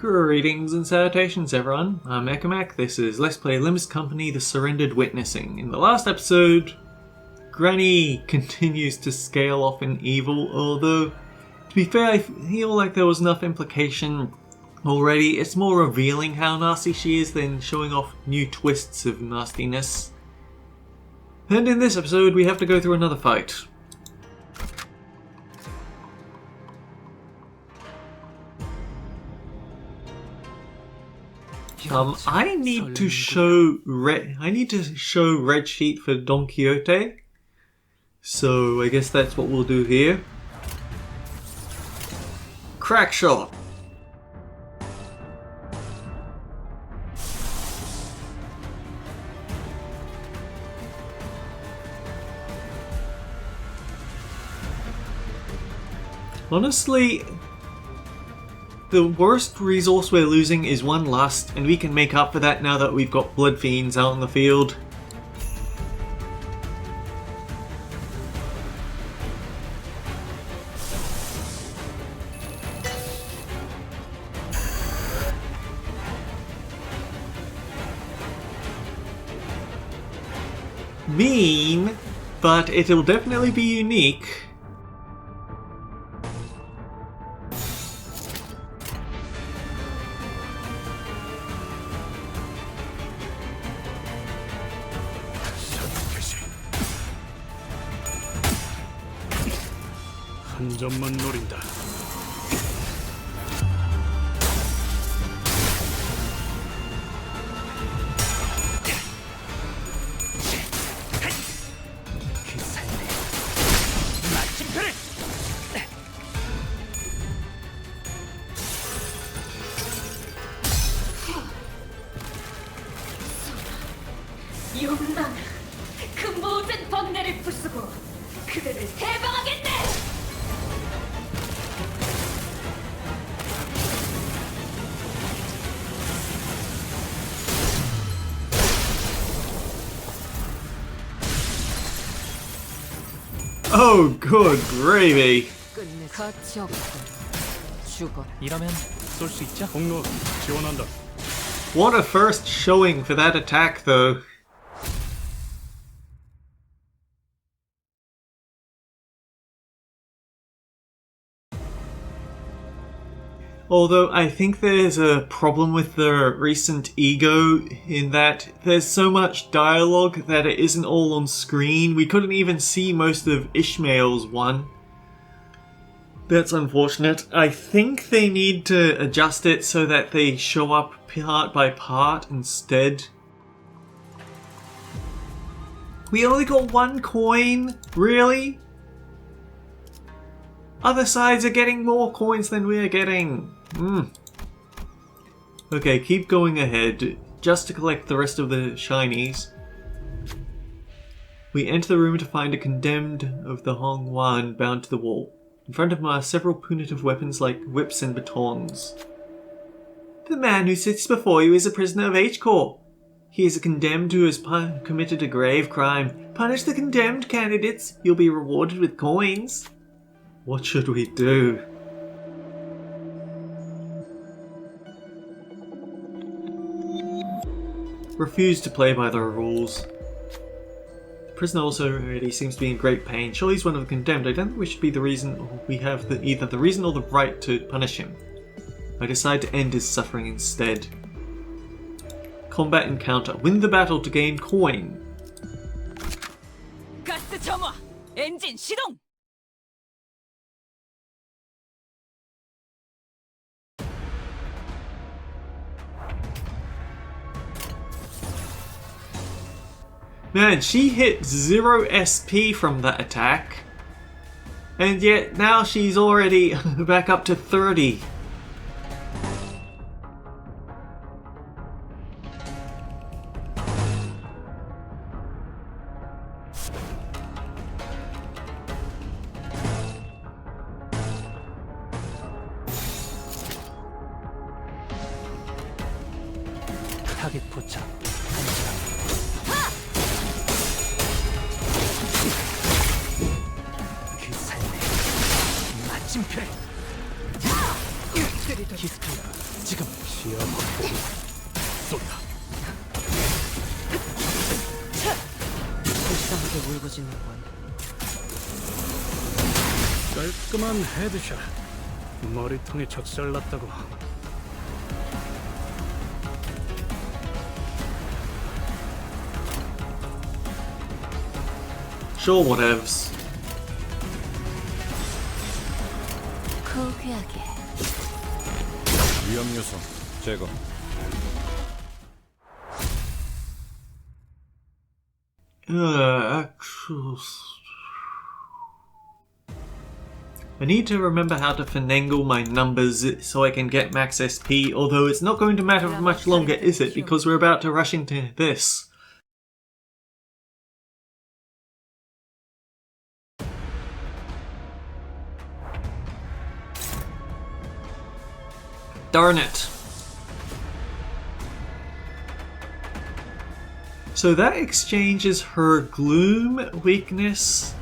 Greetings and salutations everyone, I'm Ekamak, this is Let's Play Lim's Company, The Surrendered Witnessing. In the last episode, Granny continues to scale off in evil, although, to be fair, I feel like there was enough implication already. It's more revealing how nasty she is than showing off new twists of nastiness. And in this episode we have to go through another fight. I need to show red sheet for Don Quixote. So I guess that's what we'll do here. Crack shot. Honestly, the worst resource we're losing is one lust, and we can make up for that now that we've got blood fiends out in the field. Mean, but it'll definitely be unique. 한 점만 노린다. 그 삶의 마침표를. 용망, 그 모든 번뇌를 부수고 그들을 해방하겠네! Oh, good gravy! 이러면 쏠 수 있죠? 공로 지원한다. What a first showing for that attack, though. Although I think there's a problem with the recent ego in that there's so much dialogue that it isn't all on screen. We couldn't even see most of Ishmael's one. That's unfortunate. I think they need to adjust it so that they show up part by part instead. We only got one coin? Really? Other sides are getting more coins than we're getting. Okay, keep going ahead, just to collect the rest of the shinies. We enter the room to find a condemned of the Hong Wan bound to the wall. In front of him are several punitive weapons like whips and batons. The man who sits before you is a prisoner of H-Corps. He is a condemned who has committed a grave crime. Punish the condemned candidates. You'll be rewarded with coins. What should we do? Refuse to play by the rules. The prisoner also already seems to be in great pain. Surely he's one of the condemned. I don't think we should be the reason we have either the reason or the right to punish him. I decide to end his suffering instead. Combat encounter. Win the battle to gain coin. 가스 점화! 엔진 시동! Man, she hit 0 SP from that attack. And yet now she's already back up to 30. 타겟 포착. 그 삶의 마침표를. 気づくな지금 시야 확보 쏜다 불쌍하게 울부짖는군. 깔끔한 헤드샷 머리통에 적살났다고 Sure, whatevs. 고귀하게. 위험 요소 제거. I need to remember how to finagle my numbers so I can get max SP, although it's not going to matter for much longer, is it? Because we're about to rush into this. Darn it. So that exchanges her gloom weakness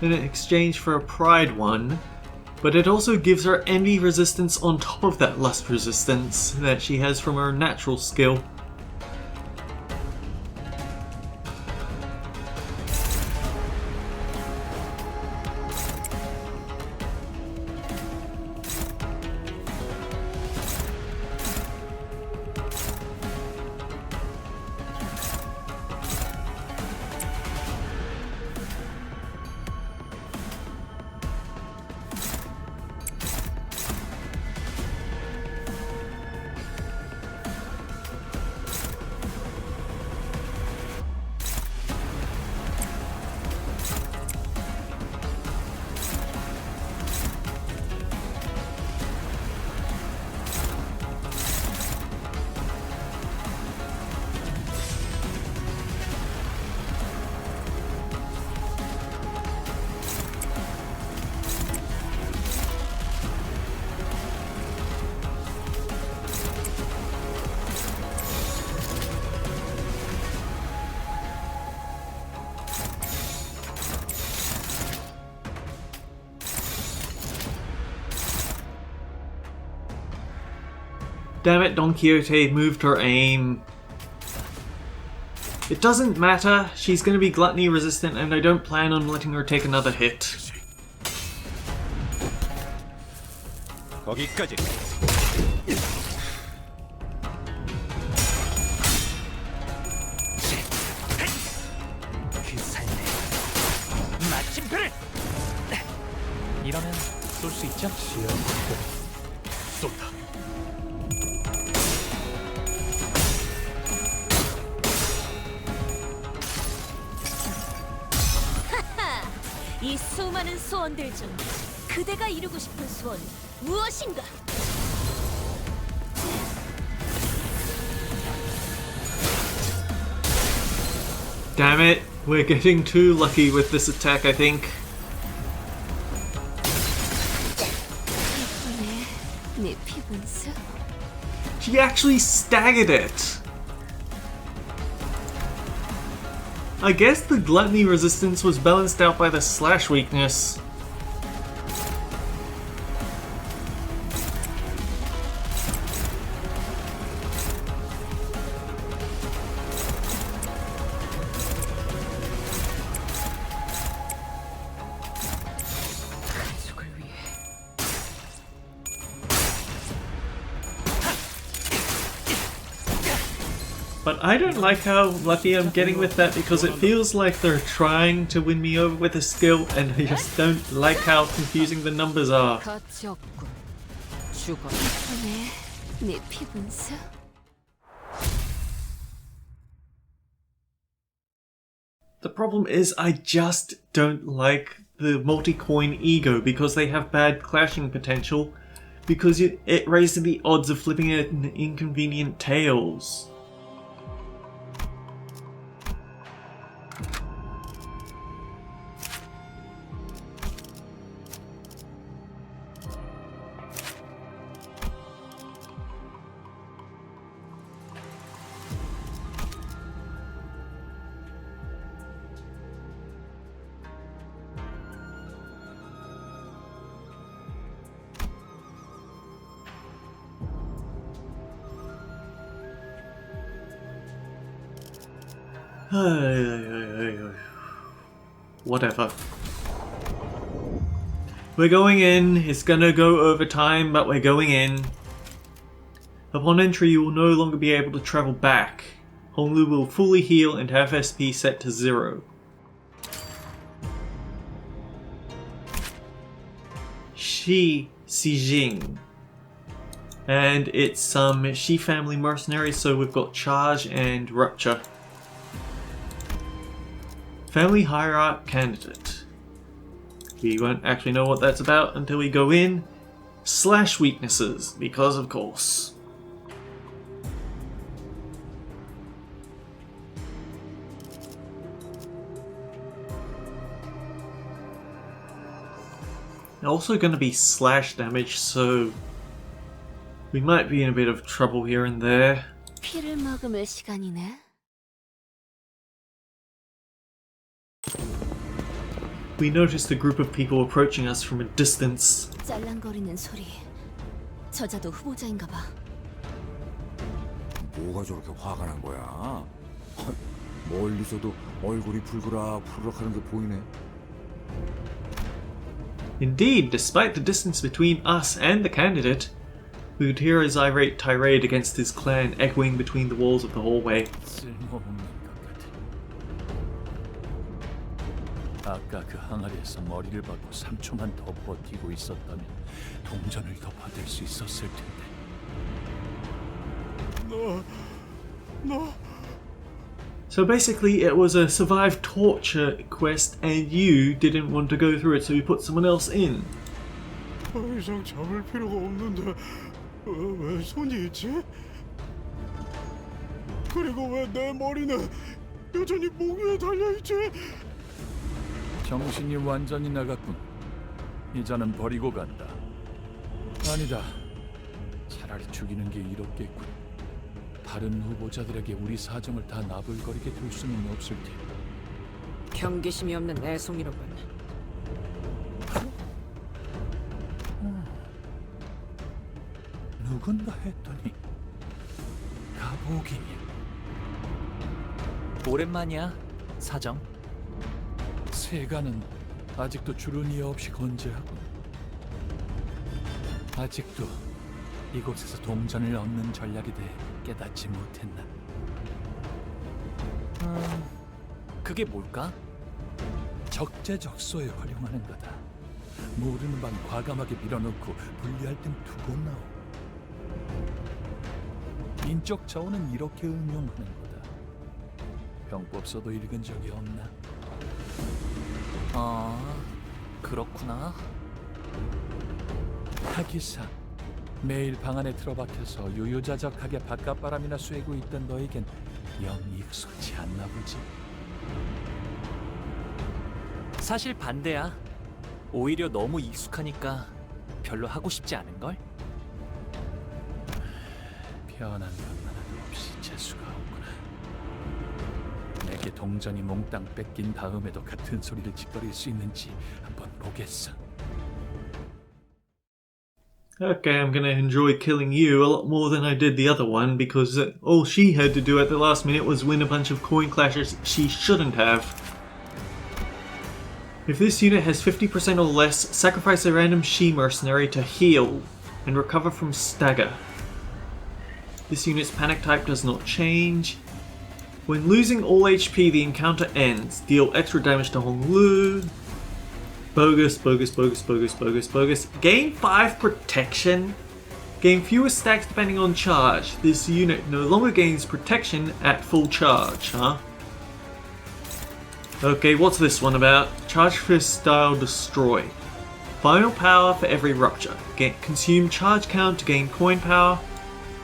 in exchange for a pride one, but it also gives her envy resistance on top of that lust resistance that she has from her natural skill. Damn it, Don Quixote moved her aim. It doesn't matter, she's gonna be gluttony resistant and I don't plan on letting her take another hit. 거기까지. 그 삶에 마침표를 이러면 쏠 수 있죠? 시야 확보 쏜다 이 수많은 소원들 중 그대가 이루고 싶은 소원 무엇인가? Damn it, we're getting too lucky with this attack, I think. 내 피분수? She actually staggered it! I guess the gluttony resistance was balanced out by the slash weakness. 가족을 위해. But I don't like how lucky I'm getting with that because it feels like they're trying to win me over with a skill and I just don't like how confusing the numbers are. 가치 없군. 죽어. 내 피분수? The problem is I just don't like the multi-coin ego because they have bad clashing potential because it raises the odds of flipping it in inconvenient tails. Whatever. We're going in. It's gonna go over time, but we're going in. Upon entry, you will no longer be able to travel back. Honglu will fully heal and have SP set to 0. Shi Jing. And it's some Shi family mercenaries, so we've got Charge and Rupture. Family Hierarch candidate. We won't actually know what that's about until we go in. / weaknesses, because of course. Also going to be slash damage, so we might be in a bit of trouble here and there. 피를 머금을 시간이네. We noticed a group of people approaching us from a distance. 짤랑거리는 소리. 저자도 후보자인가 봐. 뭐가 저렇게 화가 난 거야? 멀리서도 얼굴이 붉으락하는 게 보이네. Indeed, despite the distance between us and the candidate, we could hear his irate tirade against his clan echoing between the walls of the hallway. 쓸모없는 것 같아. 아까 그 항아리에서 머리를 박고 3초만 더 버티고 있었다면 동전을 더 받을 수 있었을 텐데. 너. So basically it was a survive torture quest and you didn't want to go through it, so you put someone else in. 더 이상 잡을 필요가 없는데 왜 손이 있지? 그리고 왜 내 머리는 여전히 목 위에 달려있지? 정신이 완전히 나갔군. 이자는 버리고 간다. 아니다. 차라리 죽이는 게 이롭겠군. 다른 후보자들에게 우리 사정을 다 나불거리게 둘 수는 없을 테니. 경계심이 없는 애송이로군. 누군가 했더니 가복이니. 오랜만이야, 사정. 세가는 아직도 주르니 없이 건재하군. 아직도 이곳에서 동전을 얻는 전략에 대해 깨닫지 못했나? 그게 뭘까? 적재적소에 활용하는 거다. 모르는 방 과감하게 밀어넣고 분리할 땐 두고 나오. 인적 자원은 이렇게 응용하는 거다. 병법서도 읽은 적이 없나? 아, 그렇구나. 하기사, 매일 방 안에 틀어박혀서 유유자적하게 바깥바람이나 쐬고 있던 너에겐 영 익숙치 않나 보지. 사실 반대야. 오히려 너무 익숙하니까 별로 하고 싶지 않은걸? 편한 건 하나도 없이 재수가 없구나. 내게 동전이 몽땅 뺏긴 다음에도 같은 소리를 짓거릴 수 있는지 한번 보겠어. Okay, I'm gonna enjoy killing you a lot more than I did the other one, because all she had to do at the last minute was win a bunch of coin clashes she shouldn't have. If this unit has 50% or less, sacrifice a random Shi mercenary to heal and recover from stagger. This unit's panic type does not change. When losing all HP, the encounter ends. Deal extra damage to Honglu. Bogus. Gain 5 protection. Gain fewer stacks depending on charge. This unit no longer gains protection at full charge, huh? Okay, what's this one about? Charge fist style destroy. Final power for every rupture. Consume charge count to gain coin power.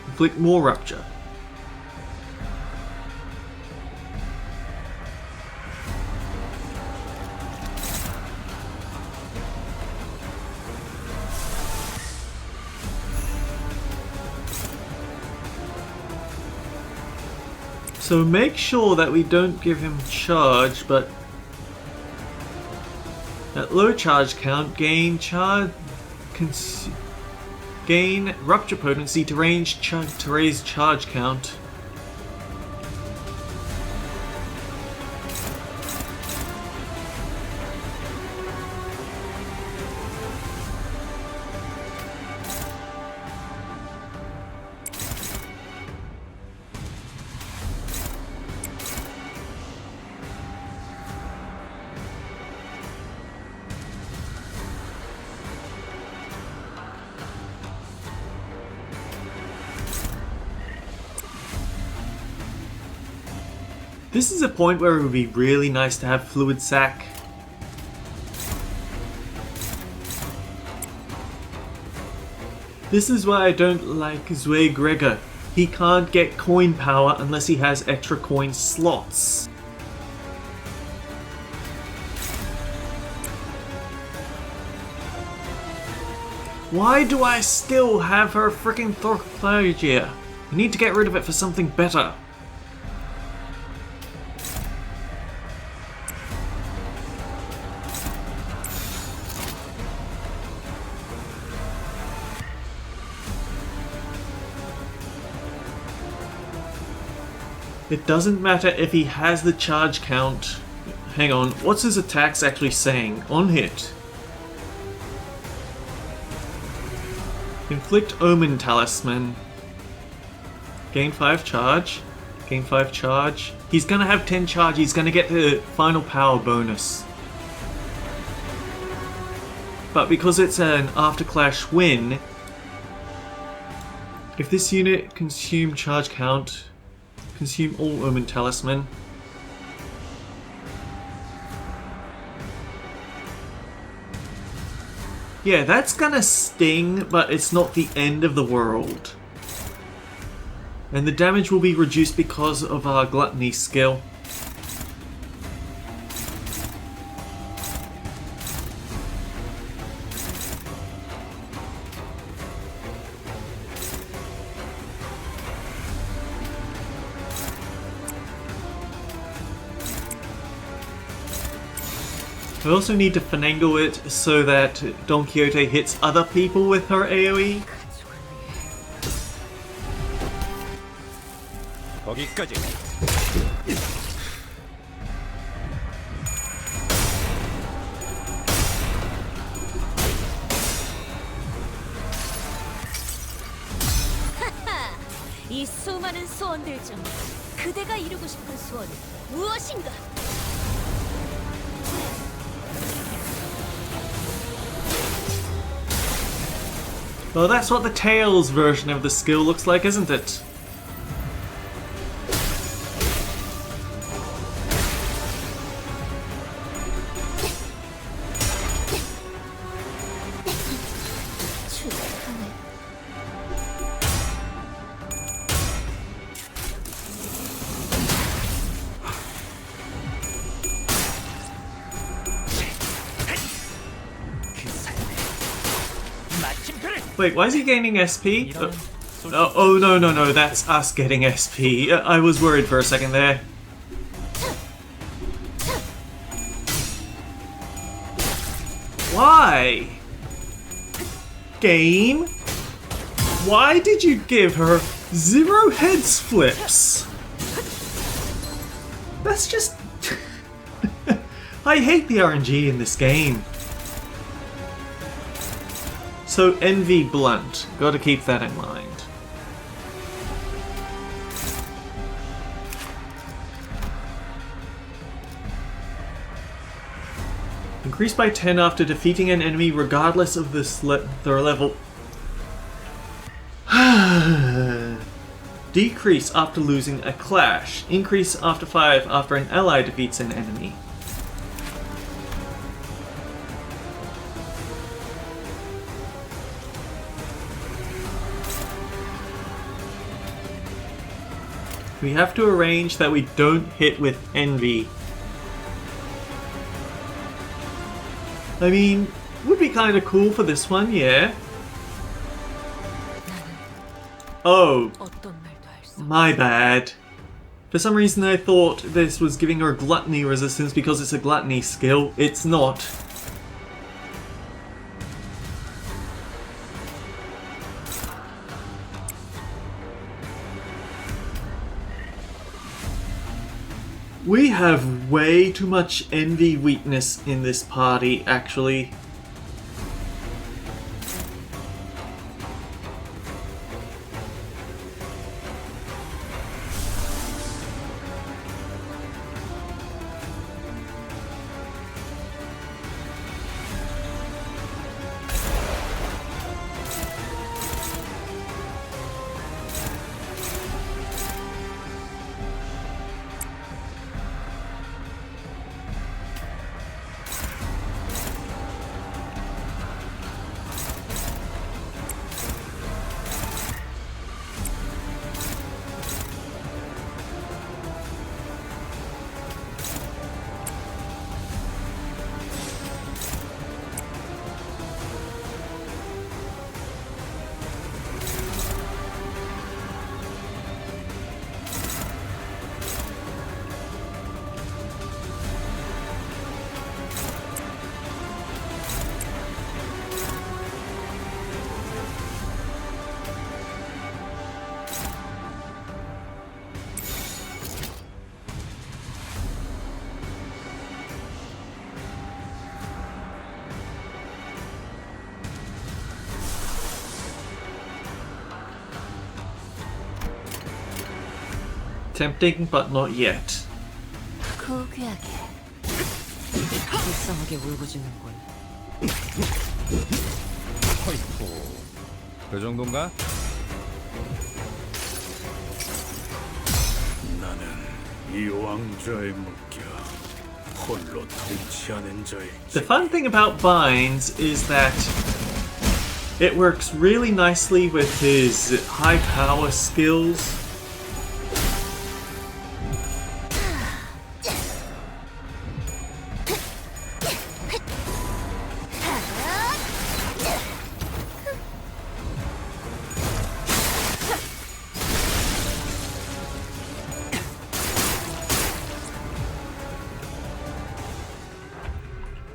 Inflict more rupture. So make sure that we don't give him charge, but at low charge count, gain rupture potency to raise charge count. This is a point where it would be really nice to have Fluid Sac. This is why I don't like Zue Gregor. He can't get coin power unless he has extra coin slots. Why do I still have her freaking Thorclagia? I need to get rid of it for something better. It doesn't matter if he has the charge count. Hang on, what's his attacks actually saying? On hit. Inflict Omen Talisman. Gain 5 charge. Gain 5 charge. He's gonna have 10 charge, he's gonna get the final power bonus. But because it's an after-clash win, if this unit consume charge count, consume all Omen Talisman. Yeah, that's gonna sting, but it's not the end of the world. And the damage will be reduced because of our Gluttony skill. I also need to finagle it so that Don Quixote hits other people with her AoE. 거기까지. 이 수많은 소원들 중 그대가 이루고 싶은 소원은 무엇인가? Well, that's what the Tails version of the skill looks like, isn't it? Wait, why is he gaining SP? Oh, no, that's us getting SP. I was worried for a second there. Why? Game? Why did you give her 0 heads flips? That's just... I hate the RNG in this game. So Envy Blunt, gotta keep that in mind. Increase by 10 after defeating an enemy regardless of their level. Decrease after losing a clash. Increase after 5 after an ally defeats an enemy. We have to arrange that we don't hit with Envy. I mean, would be kind of cool for this one, yeah. Oh, my bad. For some reason I thought this was giving her Gluttony resistance because it's a Gluttony skill. It's not. We have way too much envy weakness in this party, actually. Tempting, but not yet. 고귀하게. 불쌍하게 울부짖는군. 허이코. 그 정도인가? 나는 이 왕좌에 묶여 홀로 통치하는 자의 The fun thing about binds is that it works really nicely with his high power skills.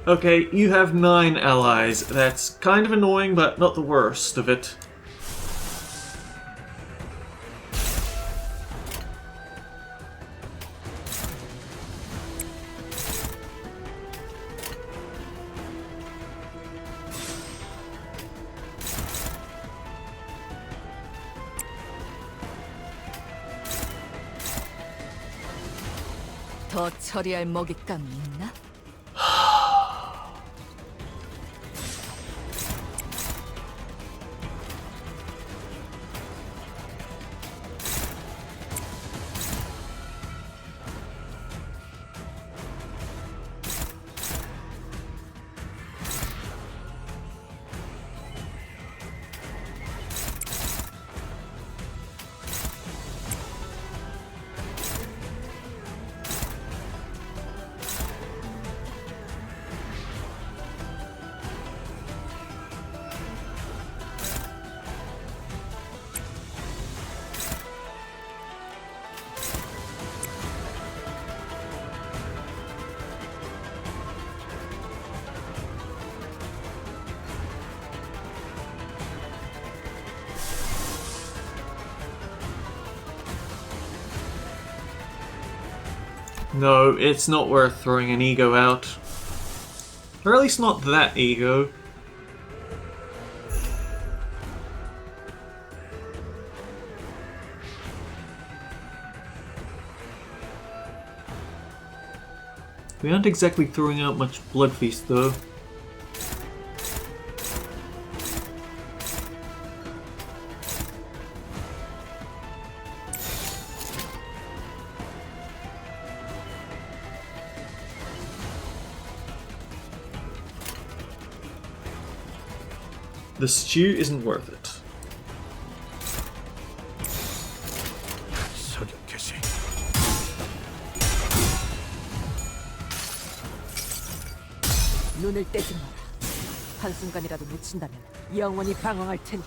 Okay, you have 9 allies. That's kind of annoying, but not the worst of it. 더 처리할 먹잇감이 있나? No, it's not worth throwing an ego out. Or at least not that ego. We aren't exactly throwing out much Blood Feast though. The stew isn't worth it. 사격 개시. 눈을 떼지 마라. 한순간이라도 놓친다면 영원히 방황할 테니.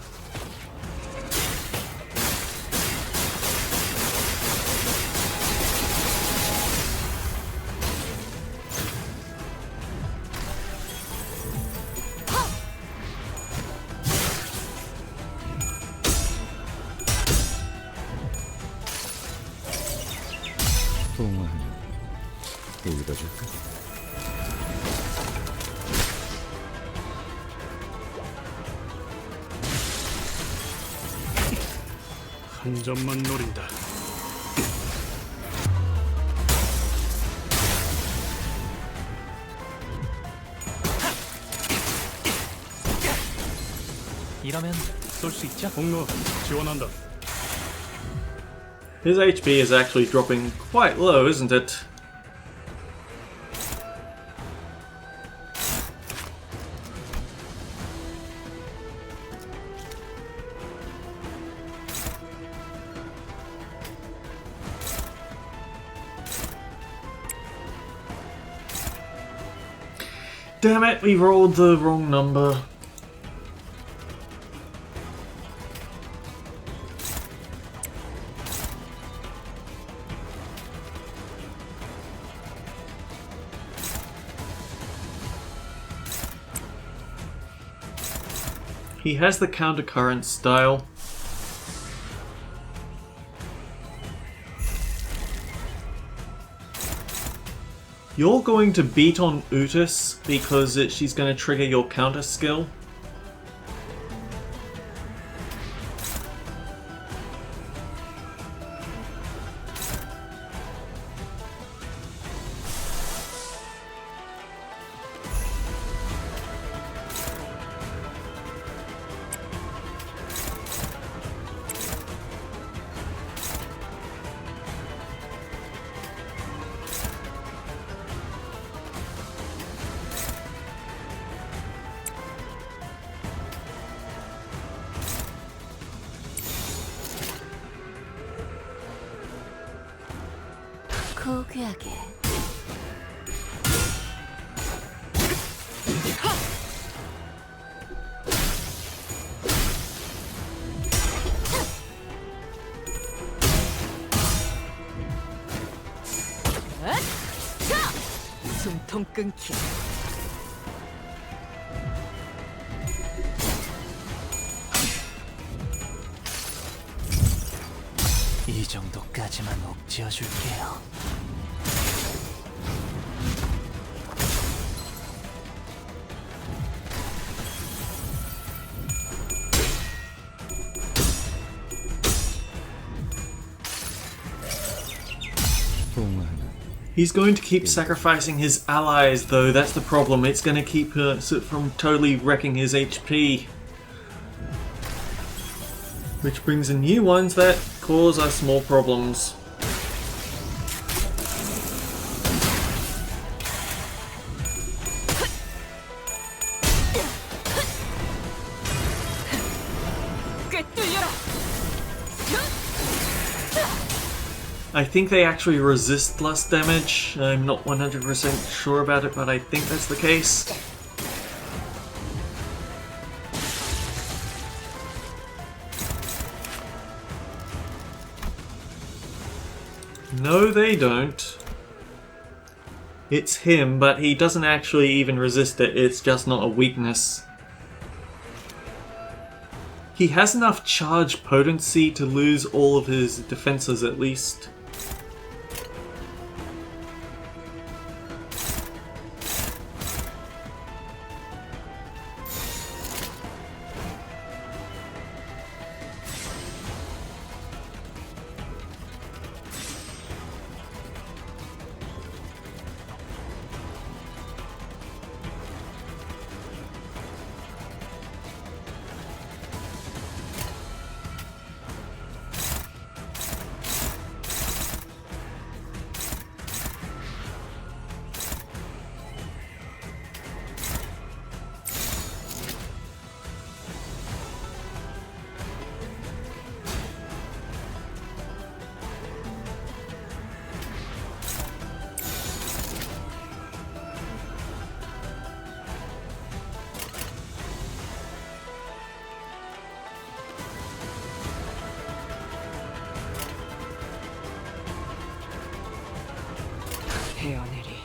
동안 읽어줄까? 한 점만 노린다. 이러면 쏠 수 있죠? 공로 지원한다. His HP is actually dropping quite low, isn't it? Damn it, we rolled the wrong number. He has the countercurrent style. You're going to beat on Utis because she's going to trigger your counter skill. 포기하게. 숨통 끊기. 이 정도까지만 옥지어 줄게요. He's going to keep sacrificing his allies, though. That's the problem. It's going to keep from totally wrecking his HP. Which brings in new ones that cause us more problems. I think they actually resist less damage. I'm not 100% sure about it, but I think that's the case. No, they don't. It's him, but he doesn't actually even resist it. It's just not a weakness. He has enough charge potency to lose all of his defenses at least. 헤어내리.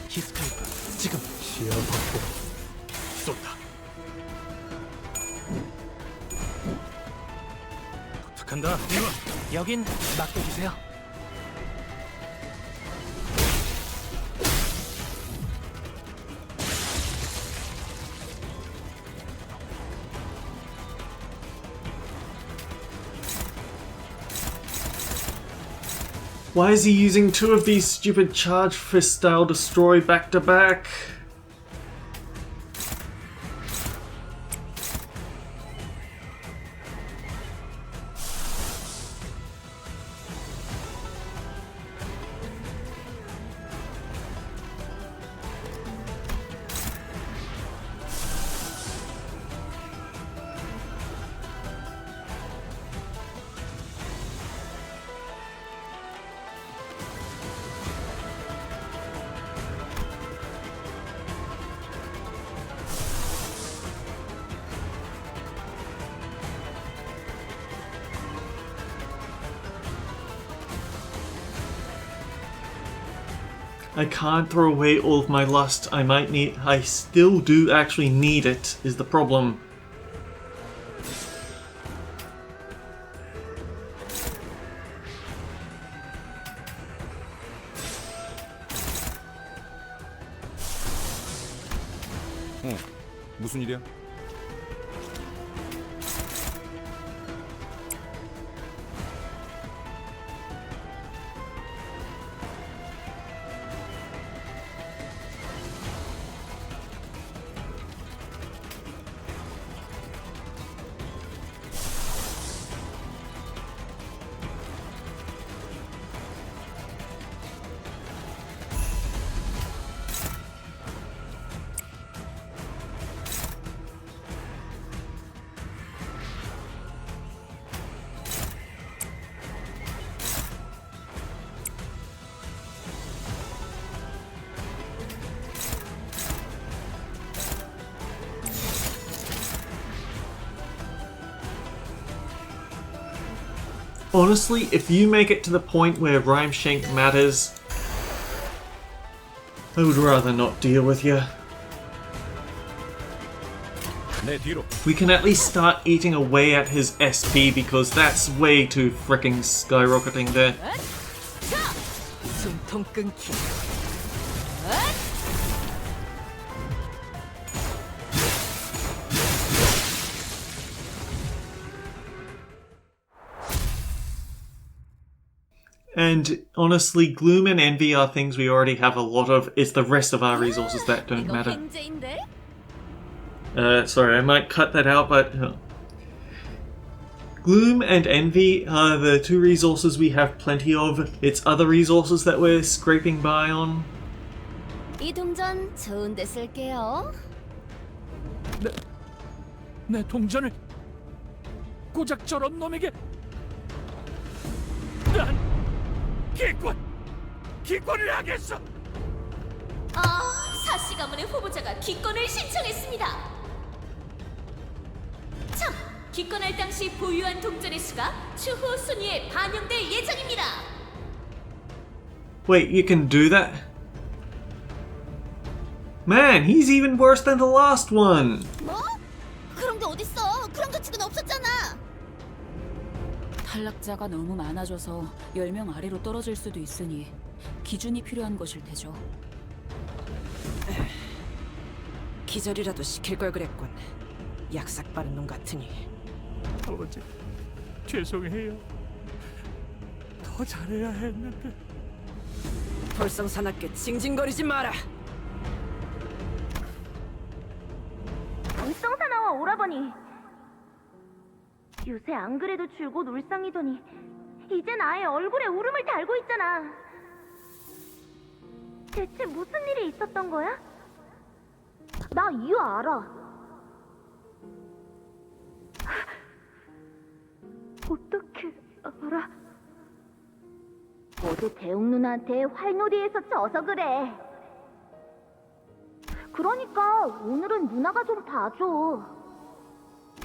히스케이프 지금 시야 확보. 쏜다. 도착한다. 여긴 맡겨주세요. Why is he using two of these stupid charge fist style destroy back to back? I can't throw away all of my lust. I still do actually need it, is the problem. 무슨 일이야? honestly, if you make it to the point where Rhyme Shank matters, I would rather not deal with you. 내 뒤로. We can at least start eating away at his SP because that's way too freaking skyrocketing there. 자, 숨통 끊기. And honestly, Gloom and Envy are things we already have a lot of. It's the rest of our resources that don't 이거 matter. 횡재인데? Sorry, I might cut that out, but Gloom and Envy are the two resources we have plenty of. It's other resources that we're scraping by on. 이 동전 좋은 데 쓸게요. 내 동전을 고작 저런 놈에게. 난 기권을 하겠어. 사씨 가문의 후보자가 기권을 신청했습니다. 참, 기권할 당시 보유한 동전의 수가 추후 순위에 반영될 예정입니다. Wait, you can do that? Man, he's even worse than the last one! 뭐? 그런 게 어딨어? 그런 규칙은 없었잖아. 탈락자가 너무 많아져서 10명 아래로 떨어질 수도 있으니 기준이 필요한 것일 테죠. 기절이라도 시킬 걸 그랬군. 약삭 빠른 놈 같으니. 아버지, 죄송해요. 더 잘해야 했는데. 돌성사납게 징징거리지 마라. 불성사나와 오라버니, 요새 안 그래도 줄곧 울상이더니 이젠 아예 얼굴에 울음을 달고 있잖아. 대체 무슨 일이 있었던 거야? 나 이유 알아. 어떻게 알아? 어제 대웅 누나한테 활놀이에서 져서 그래. 그러니까 오늘은 누나가 좀 봐줘.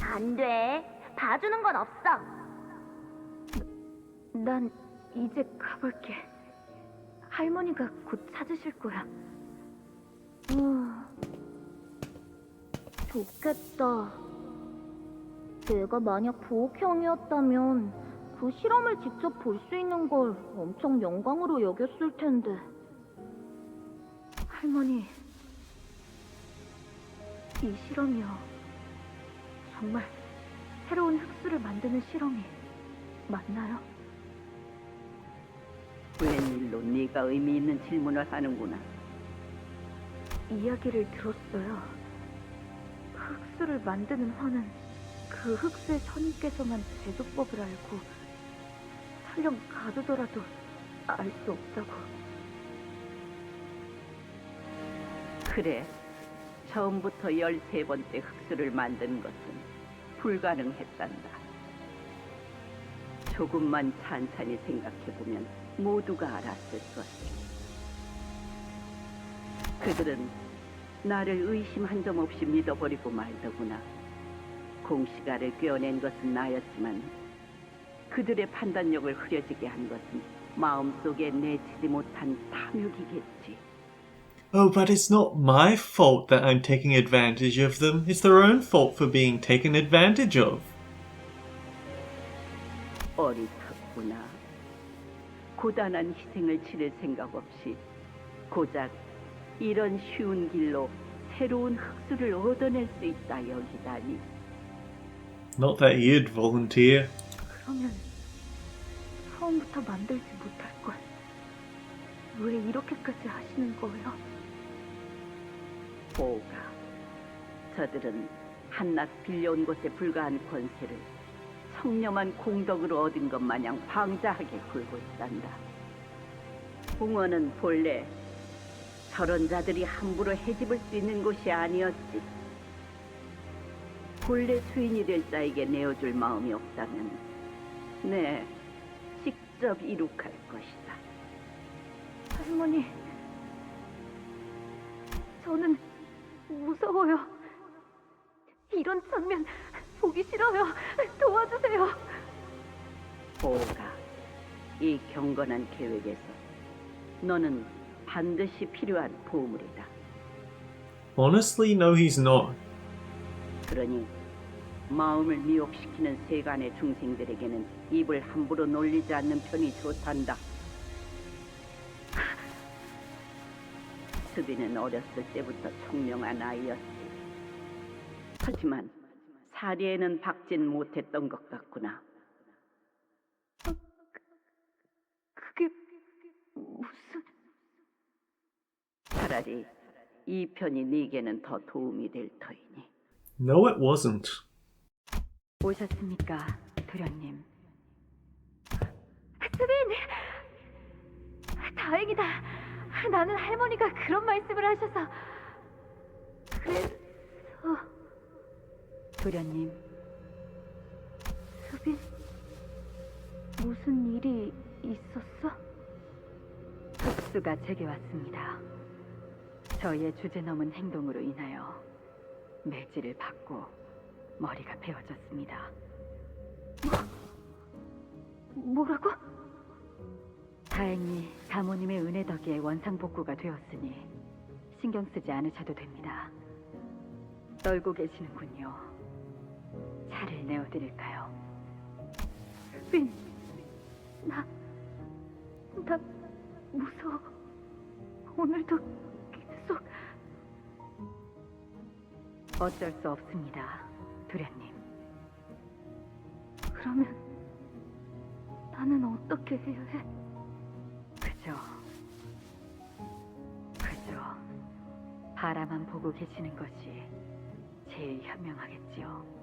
안 돼. 봐주는 건 없어. 난 이제 가볼게. 할머니가 곧 찾으실 거야. 좋겠다. 내가 만약 부옥형이었다면 그 실험을 직접 볼 수 있는 걸 엄청 영광으로 여겼을 텐데. 할머니, 이 실험이요. 정말 새로운 흙수를 만드는 실험이 맞나요? 웬일로 네가 의미 있는 질문을 하는구나. 이야기를 들었어요. 흙수를 만드는 화는 그 흙수의 선임께서만 제조법을 알고 설령 가두더라도 알 수 없다고. 그래, 처음부터 13번째 흙수를 만든 것은 불가능했단다. 조금만 찬찬히 생각해보면 모두가 알았을 것을. 그들은 나를 의심 한 점 없이 믿어버리고 말더구나. 공시가를 꿰어낸 것은 나였지만 그들의 판단력을 흐려지게 한 것은 마음속에 내치지 못한 탐욕이겠지. Oh, but it's not my fault that I'm taking advantage of them. It's their own fault for being taken advantage of. 어리석구나. 고단한 희생을 치를 생각 없이 고작 이런 쉬운 길로 새로운 흙수를 얻어낼 수 있다 여기다니. Not that you'd volunteer. 그러면 처음부터 만들지 못할 걸. 왜 이렇게까지 하시는 거예요? 보가, 저들은 한낱 빌려온 것에 불과한 권세를 청렴한 공덕으로 얻은 것 마냥 방자하게 굴고 있단다. 붕어는 본래 저런 자들이 함부로 해집을 수 있는 곳이 아니었지. 본래 주인이 될 자에게 내어줄 마음이 없다면 네, 직접 이룩할 것이다. 할머니, 저는 무서워요. 이런 장면 보기 싫어요. 도와주세요. 보호가 이 경건한 계획에서 너는 반드시 필요한 보물이다. Honestly, no, he's not. 그러니 마음을 미혹시키는 세간의 중생들에게는 입을 함부로 놀리지 않는 편이 좋단다. 수비는 어렸을 때부터 총명한 아이였지. 하지만 사리에는 박진 못했던 것 같구나. 그게 무슨... 차라리 이 편이 네게는 더 도움이 될 터이니. No, it wasn't. 오셨습니까, 도련님? 수빈! 다행이다. 나는 할머니가 그런 말씀을 하셔서... 그래서... 도련님, 수빈... 무슨 일이 있었어? 특수가 제게 왔습니다. 저의 주제넘은 행동으로 인하여 매질을 받고 머리가 베어졌습니다. 뭐라고? 다행히 사모님의 은혜 덕에 원상복구가 되었으니 신경 쓰지 않으셔도 됩니다. 떨고 계시는군요. 차를 내어드릴까요? 빈, 나 무서워. 오늘도 계속... 어쩔 수 없습니다, 도련님. 그러면 나는 어떻게 해야 해? 그저 바라만 보고 계시는 것이 제일 현명하겠지요.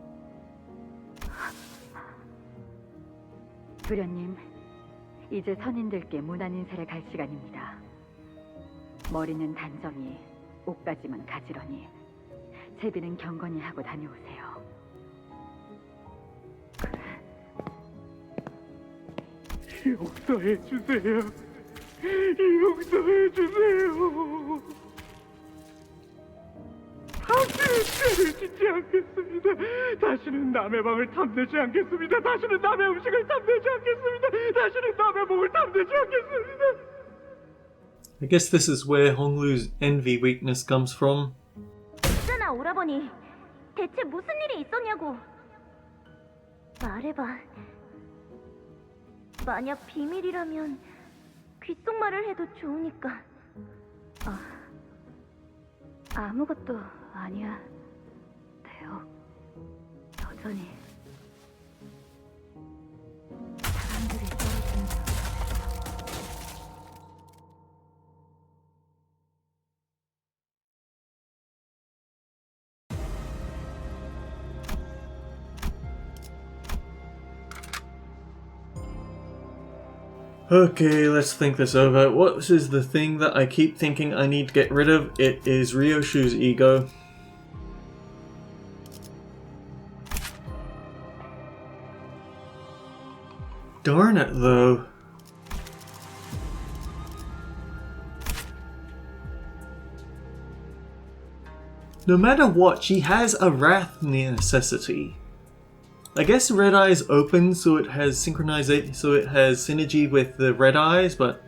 도련님, 이제 선인들께 문안 인사를 갈 시간입니다. 머리는 단정히, 옷까지만 가지런히, 제비는 경건히 하고 다녀오세요. 용서해 주세요. 용서해 주세요. 다시는 죄를 짓지 않겠습니다. 다시는 남의 방을 탐내지 않겠습니다. 다시는 남의 음식을 탐내지 않겠습니다. 다시는 남의 몸을 탐내지 않겠습니다. I guess this is where Honglu's envy weakness comes from. 있잖아, 오라버니. 대체 무슨 일이 있었냐고. 말해봐. 만약 비밀이라면 귓속말을 해도 좋으니까. 아무것도 아니야, 대호. 여전히 사람들이 떨어진다. Okay, let's think this over. What is the thing that I keep thinking I need to get rid of? It is Ryoshu's ego. Darn it, though. No matter what, she has a wrath necessity. I guess Red Eye's open, so it has synchronization, so it has synergy with the Red Eyes, but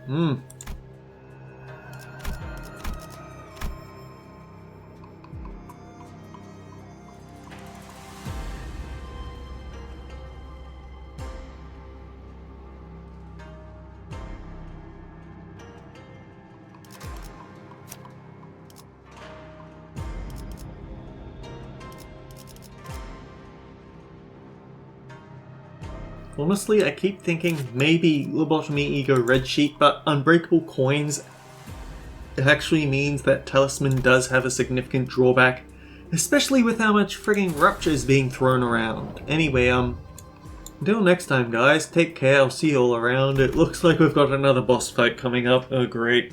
honestly, I keep thinking maybe lobotomy ego red sheet, but unbreakable coins actually means that talisman does have a significant drawback, especially with how much frigging rupture is being thrown around. Anyway, until next time, guys, take care, I'll see you all around. It looks like we've got another boss fight coming up. Oh, great.